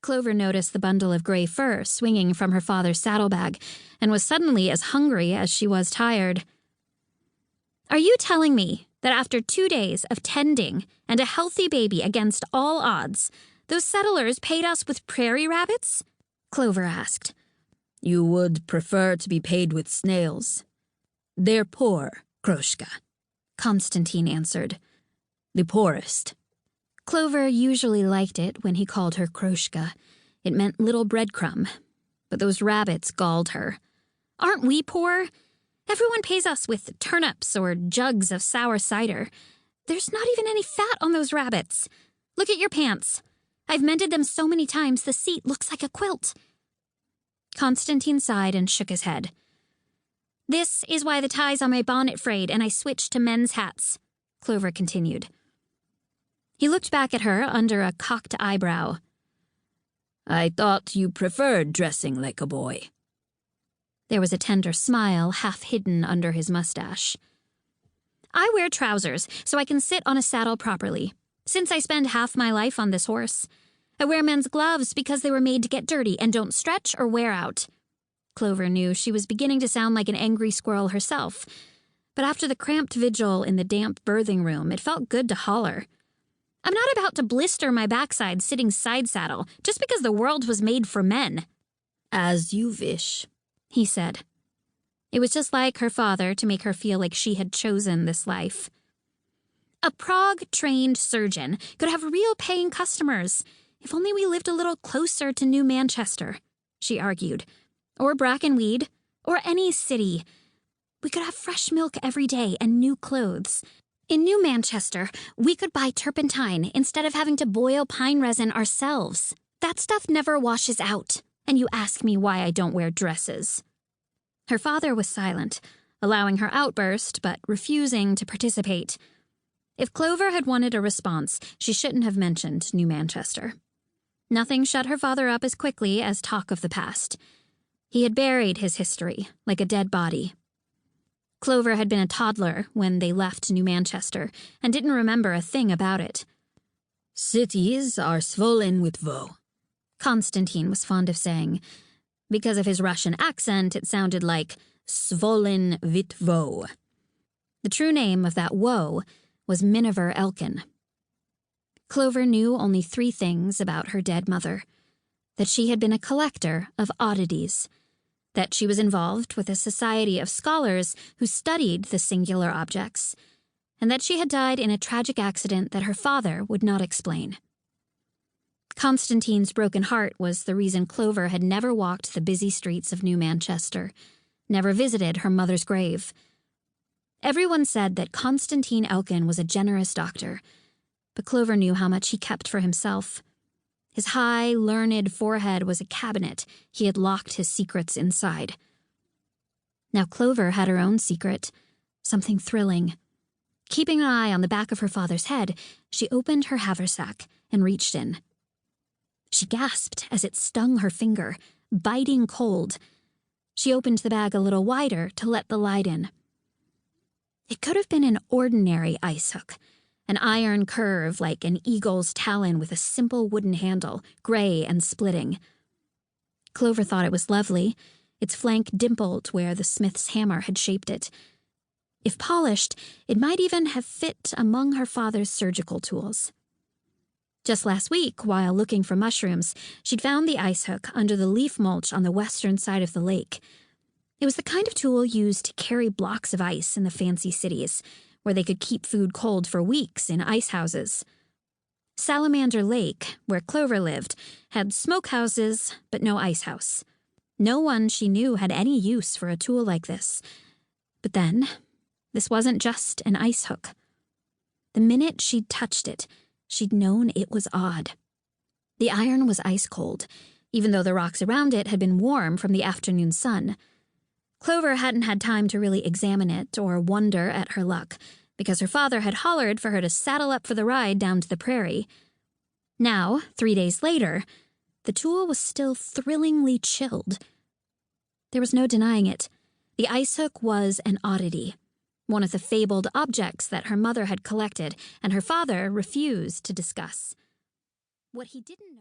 Clover noticed the bundle of gray fur swinging from her father's saddlebag and was suddenly as hungry as she was tired. "Are you telling me that after 2 days of tending and a healthy baby against all odds, those settlers paid us with prairie rabbits?" Clover asked. "You would prefer to be paid with snails. They're poor, Kroshka," Constantine answered. "The poorest." Clover usually liked it when he called her Kroshka. It meant little breadcrumb, but those rabbits galled her. "Aren't we poor? Everyone pays us with turnips or jugs of sour cider. There's not even any fat on those rabbits. Look at your pants. I've mended them so many times the seat looks like a quilt." Constantine sighed and shook his head. "This is why the tie's on my bonnet frayed and I switched to men's hats," Clover continued. He looked back at her under a cocked eyebrow. "I thought you preferred dressing like a boy." There was a tender smile half hidden under his mustache. "I wear trousers so I can sit on a saddle properly, since I spend half my life on this horse. I wear men's gloves because they were made to get dirty and don't stretch or wear out." Clover knew she was beginning to sound like an angry squirrel herself, but after the cramped vigil in the damp birthing room, it felt good to holler. "I'm not about to blister my backside sitting side saddle just because the world was made for men." "As you wish," he said. It was just like her father to make her feel like she had chosen this life. "A Prague-trained surgeon could have real paying customers. If only we lived a little closer to New Manchester," she argued. "Or Brackenweed, or any city. We could have fresh milk every day and new clothes. In New Manchester, we could buy turpentine instead of having to boil pine resin ourselves. That stuff never washes out, and you ask me why I don't wear dresses." Her father was silent, allowing her outburst but refusing to participate. If Clover had wanted a response, she shouldn't have mentioned New Manchester. Nothing shut her father up as quickly as talk of the past. He had buried his history like a dead body. Clover had been a toddler when they left New Manchester and didn't remember a thing about it. "Cities are swollen with woe," Constantine was fond of saying. Because of his Russian accent, it sounded like swollen with woe. The true name of that woe was Miniver Elkin. Clover knew only 3 things about her dead mother: that she had been a collector of oddities, that she was involved with a society of scholars who studied the singular objects, and that she had died in a tragic accident that her father would not explain. Constantine's broken heart was the reason Clover had never walked the busy streets of New Manchester, never visited her mother's grave. Everyone said that Constantine Elkin was a generous doctor, but Clover knew how much he kept for himself. His high, learned forehead was a cabinet he had locked his secrets inside. Now Clover had her own secret, something thrilling. Keeping an eye on the back of her father's head, she opened her haversack and reached in. She gasped as it stung her finger, biting cold. She opened the bag a little wider to let the light in. It could have been an ordinary ice hook, an iron curve like an eagle's talon with a simple wooden handle, gray and splitting. Clover thought it was lovely, its flank dimpled where the smith's hammer had shaped it. If polished, it might even have fit among her father's surgical tools. Just last week, while looking for mushrooms, she'd found the ice hook under the leaf mulch on the western side of the lake. It was the kind of tool used to carry blocks of ice in the fancy cities, where they could keep food cold for weeks in ice houses. Salamander Lake, where Clover lived, had smokehouses, but no ice house. No one she knew had any use for a tool like this. But then, this wasn't just an ice hook. The minute she'd touched it, she'd known it was odd. The iron was ice cold, even though the rocks around it had been warm from the afternoon sun. Clover hadn't had time to really examine it or wonder at her luck, because her father had hollered for her to saddle up for the ride down to the prairie. Now, 3 days later, the tool was still thrillingly chilled. There was no denying it. The ice hook was an oddity, one of the fabled objects that her mother had collected and her father refused to discuss. What he didn't know...